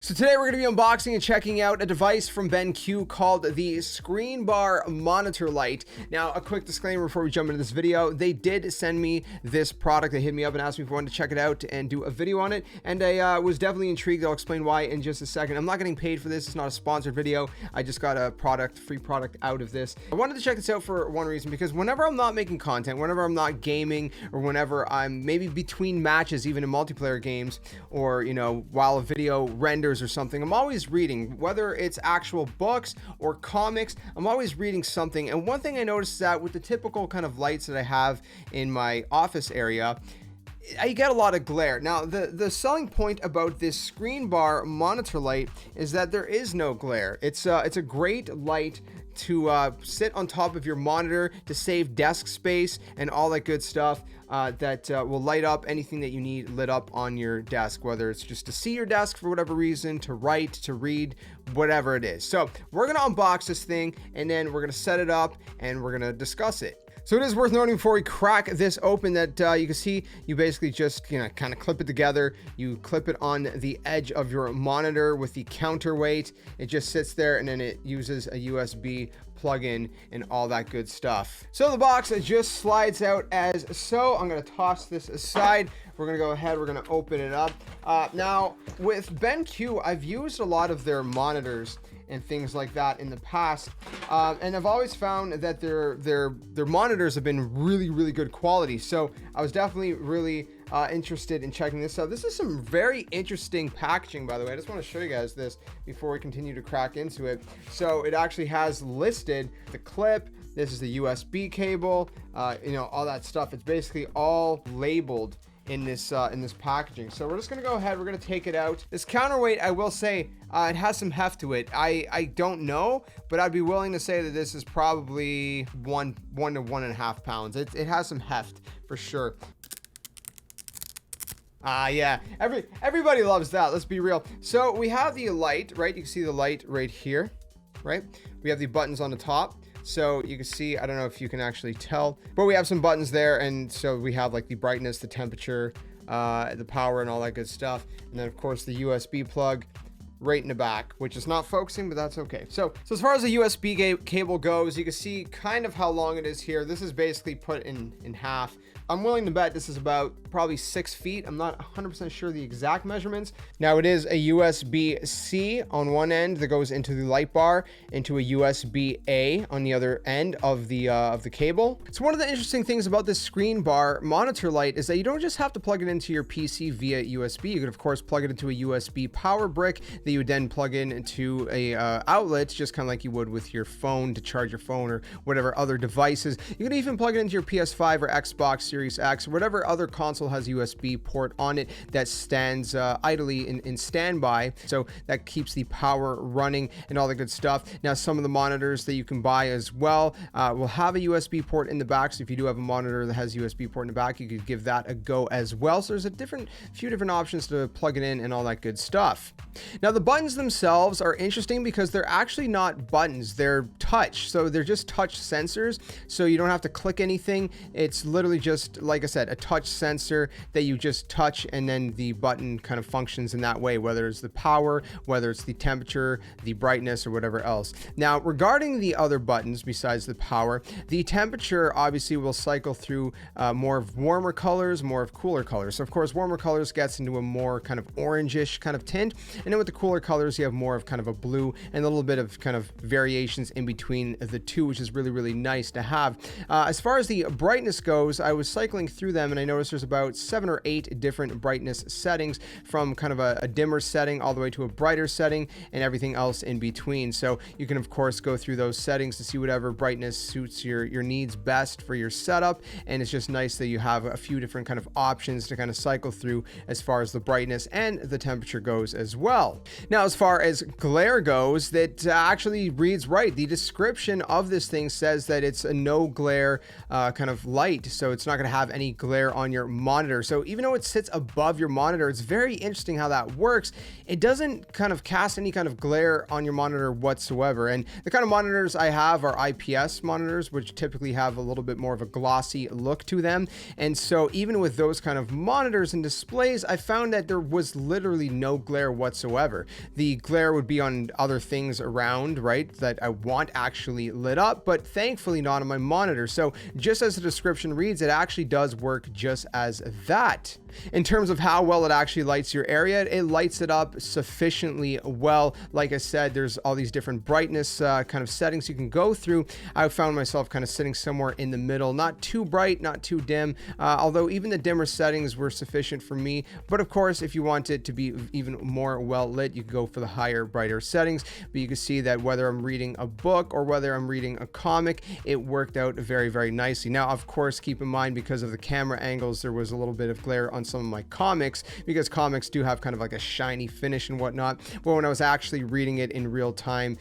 So today we're going to be unboxing and checking out a device from BenQ called the ScreenBar monitor light. Now, a quick disclaimer before we jump into this video. They did send me this product. They hit me up and asked me if I wanted to check it out and do a video on it. And I was definitely intrigued. I'll explain why in just a second. I'm not getting paid for this. It's not a sponsored video. I just got a free product out of this. I wanted to check this out for one reason, because whenever I'm not making content, whenever I'm not gaming, or whenever I'm maybe between matches, even in multiplayer games, or, you know, while a video renders or something, I'm always reading, whether it's actual books or comics. I'm always reading something. And one thing I noticed is that with the typical kind of lights that I have in my office area, I get a lot of glare. Now, the selling point about this ScreenBar monitor light is that there is no glare. It's a great light to sit on top of your monitor to save desk space and all that good stuff. That will light up anything that you need lit up on your desk, whether it's just to see your desk for whatever reason, to write, to read, whatever it is. So we're gonna unbox this thing, and then we're gonna set it up and we're gonna discuss it. So it is worth noting before we crack this open that you can see you basically just, you know, kind of clip it together. You clip it on the edge of your monitor with the counterweight. It just sits there, and then it uses a USB plug-in and all that good stuff. So the box just slides out as so. I'm going to toss this aside. We're going to go ahead. We're going to open it up. Now with BenQ, I've used a lot of their monitors and things like that in the past, and I've always found that their monitors have been really good quality. So I was definitely really interested in checking this out. This is some very interesting packaging, by the way. I just want to show you guys this before we continue to crack into it. So it actually has listed the clip. This is the USB cable, you know, all that stuff. It's basically all labeled in this packaging. So we're just gonna go ahead, we're gonna take it out. This counterweight, I will say, it has some heft to it. I don't know, but I'd be willing to say that this is probably one to 1.5 pounds. It has some heft for sure. Yeah, everybody loves that, let's be real. So we have the light, right? You can see the light right here, right? We have the buttons on the top. So you can see, I don't know if you can actually tell, but we have some buttons there. And so we have like the brightness, the temperature, the power, and all that good stuff. And then of course the USB plug right in the back, which is not focusing, but that's okay. So as far as the USB cable goes, you can see kind of how long it is here. This is basically put in half. I'm willing to bet this is about probably 6 feet. I'm not 100% sure the exact measurements. Now it is a USB-C on one end that goes into the light bar, into a USB-A on the other end of the cable. So one of the interesting things about this ScreenBar monitor light is that you don't just have to plug it into your PC via USB. You could of course plug it into a USB power brick that you would then plug in into a outlet, just kind of like you would with your phone to charge your phone or whatever other devices. You could even plug it into your PS5 or Xbox Series X, or whatever other console has USB port on it that stands idly in standby, so that keeps the power running and all the good stuff. Now some of the monitors that you can buy as well will have a USB port in the back, so if you do have a monitor that has USB port in the back, you could give that a go as well. So there's a few different options to plug it in and all that good stuff. Now the buttons themselves are interesting because they're actually not buttons, they're touch, so they're just touch sensors, so you don't have to click anything. It's literally just, like I said, a touch sensor that you just touch, and then the button kind of functions in that way, whether it's the power, whether it's the temperature, the brightness, or whatever else. Now regarding the other buttons besides the power, the temperature obviously will cycle through more of warmer colors, more of cooler colors. So of course warmer colors gets into a more kind of orangish kind of tint, and then with the cooler colors you have more of kind of a blue and a little bit of kind of variations in between the two, which is really nice to have. As far as the brightness goes, I was cycling through them and I noticed there's about 7 or 8 different brightness settings, from kind of a dimmer setting all the way to a brighter setting and everything else in between. So you can of course go through those settings to see whatever brightness suits your needs best for your setup, and it's just nice that you have a few different kind of options to kind of cycle through as far as the brightness and the temperature goes as well. Now as far as glare goes, that actually reads right. The description of this thing says that it's a no glare kind of light, so it's not going to have any glare on your monitor. So even though it sits above your monitor, it's very interesting how that works. It doesn't kind of cast any kind of glare on your monitor whatsoever. And the kind of monitors I have are IPS monitors, which typically have a little bit more of a glossy look to them. And so even with those kind of monitors and displays, I found that there was literally no glare whatsoever. The glare would be on other things around, right, that I want actually lit up, but thankfully not on my monitor. So just as the description reads, it actually does work just as that. In terms of how well it actually lights your area, it lights it up sufficiently well. Like I said, there's all these different brightness kind of settings you can go through. I found myself kind of sitting somewhere in the middle, not too bright, not too dim, although even the dimmer settings were sufficient for me. But of course, if you want it to be even more well lit, you can go for the higher, brighter settings. But you can see that whether I'm reading a book or whether I'm reading a comic, it worked out very, very nicely. Now, of course, keep in mind, because of the camera angles, there was a little bit of glare on some of my comics, because comics do have kind of like a shiny finish and whatnot. But when I was actually reading it in real time,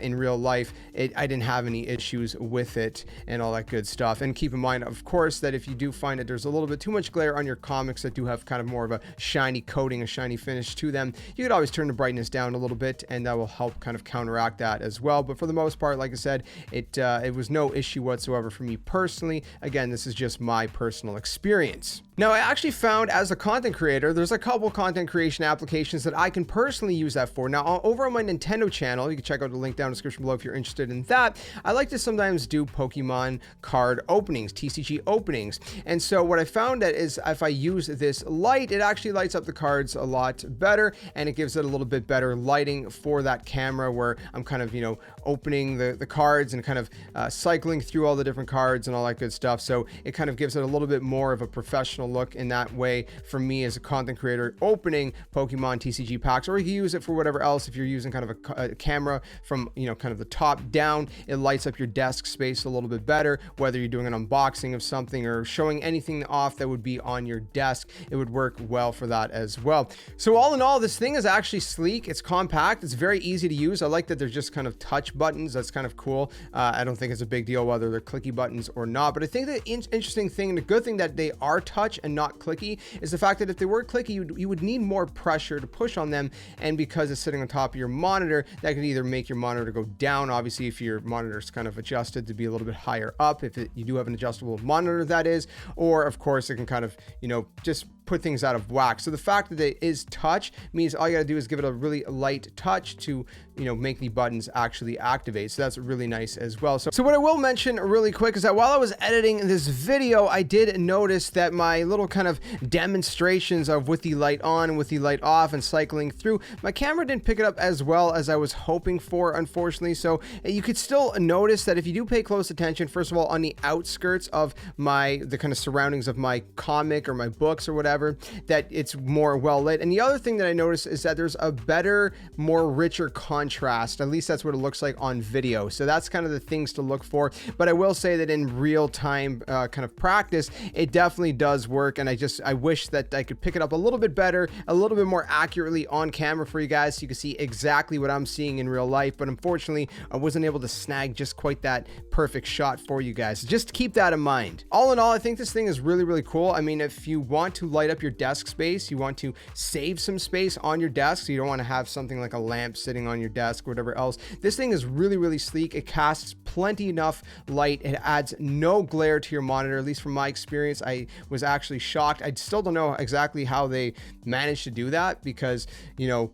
in real life, I didn't have any issues with it and all that good stuff. And keep in mind, of course, that if you do find that there's a little bit too much glare on your comics that do have kind of more of a shiny coating, a shiny finish to them, you could always turn the brightness down a little bit, and that will help kind of counteract that as well. But for the most part, like I said, it was no issue whatsoever for me personally. Again, this is just my personal experience. Now, I actually found, as a content creator, there's a couple content creation applications that I can personally use that for. Now, over on my Nintendo channel, you can check out the link down in the description below if you're interested in that. I like to sometimes do Pokemon card openings, TCG openings. And so what I found that is, if I use this light, it actually lights up the cards a lot better, and it gives it a little bit better lighting for that camera, where I'm kind of, you know, opening the cards and kind of cycling through all the different cards and all that good stuff. So it kind of gives it a little bit more of a professional look in that way for me as a content creator opening Pokemon TCG packs. Or you can use it for whatever else. If you're using kind of a camera from, you know, kind of the top down, it lights up your desk space a little bit better. Whether you're doing an unboxing of something or showing anything off that would be on your desk, it would work well for that as well. So all in all, this thing is actually sleek. It's compact. It's very easy to use. I like that they're just kind of touch buttons. That's kind of cool. I don't think it's a big deal whether they're clicky buttons or not, but I think the interesting thing and the good thing that they are touch and not clicky is the fact that if they were clicky, you would need more pressure to push on them. And because it's sitting on top of your monitor, that could either make your monitor go down, obviously, if your monitor is kind of adjusted to be a little bit higher up, if you do have an adjustable monitor, that is, or of course it can kind of, you know, just put things out of whack. So the fact that it is touch means all you gotta do is give it a really light touch to, you know, make the buttons actually activate. So that's really nice as well. So what I will mention really quick is that while I was editing this video, I did notice that my little kind of demonstrations of with the light on and with the light off and cycling through, my camera didn't pick it up as well as I was hoping for, unfortunately. So you could still notice that if you do pay close attention, first of all, on the outskirts of the kind of surroundings of my comic or my books or whatever, that it's more well lit. And the other thing that I noticed is that there's a better, more richer contrast. At least that's what it looks like on video. So that's kind of the things to look for. But I will say that in real time kind of practice, it definitely does work. And I wish that I could pick it up a little bit better, a little bit more accurately on camera for you guys, so you can see exactly what I'm seeing in real life. But unfortunately, I wasn't able to snag just quite that perfect shot for you guys. Just keep that in mind. All in all, I think this thing is really, really cool. I mean, if you want to light up your desk space, you want to save some space on your desk, so you don't want to have something like a lamp sitting on your desk or whatever else, this thing is really, really sleek. It casts plenty enough light. It adds no glare to your monitor. At least from my experience, I was actually shocked. I still don't know exactly how they managed to do that, because, you know,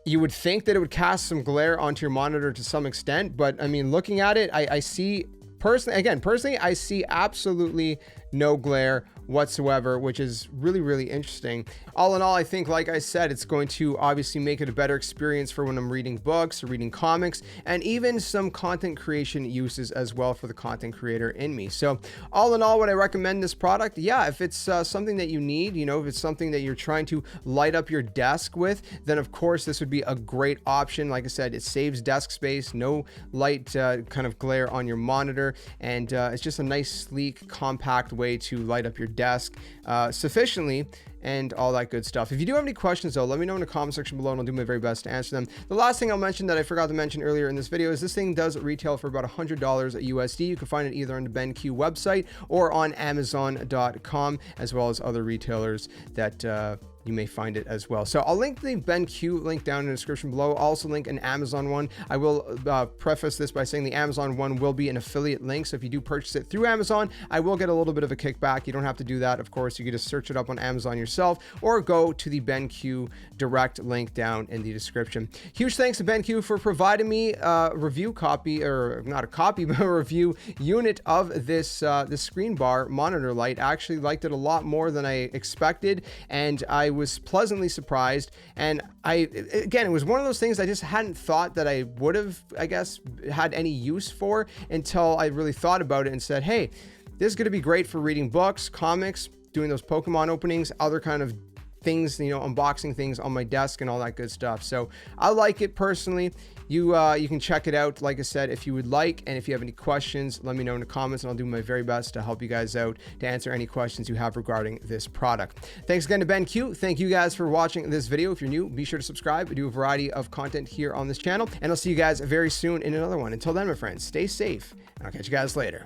you would think that it would cast some glare onto your monitor to some extent, but I mean, looking at it, I see personally, I see absolutely no glare whatsoever, which is really, really interesting. All in all, I think, like I said, it's going to obviously make it a better experience for when I'm reading books or reading comics, and even some content creation uses as well for the content creator in me. So all in all, would I recommend this product? Yeah, if it's something that you need, you know, if it's something that you're trying to light up your desk with, then of course this would be a great option. Like I said, it saves desk space, no light kind of glare on your monitor, and it's just a nice, sleek, compact way to light up your desk sufficiently and all that good stuff. If you do have any questions though, let me know in the comment section below and I'll do my very best to answer them. The last thing I'll mention that I forgot to mention earlier in this video is this thing does retail for about $100 at USD. You can find it either on the BenQ website or on Amazon.com, as well as other retailers that you may find it as well. So I'll link the BenQ link down in the description below. I'll also link an Amazon one. I will preface this by saying the Amazon one will be an affiliate link. So if you do purchase it through Amazon, I will get a little bit of a kickback. You don't have to do that, of course. You can just search it up on Amazon yourself or go to the BenQ direct link down in the description. Huge thanks to BenQ for providing me a review copy, or not a copy, but a review unit of this ScreenBar monitor light. I actually liked it a lot more than I expected, and I was pleasantly surprised. And again, it was one of those things I just hadn't thought that I would have, I guess, had any use for until I really thought about it and said, hey, this is going to be great for reading books, comics, doing those Pokemon openings, other kind of things, you know, unboxing things on my desk and all that good stuff. So I like it personally. You can check it out, like I said, if you would like, and if you have any questions, let me know in the comments and I'll do my very best to help you guys out to answer any questions you have regarding this product. Thanks again to BenQ. Thank you guys for watching this video. If you're new, be sure to subscribe. We do a variety of content here on this channel, and I'll see you guys very soon in another one. Until then, my friends, stay safe, and I'll catch you guys later.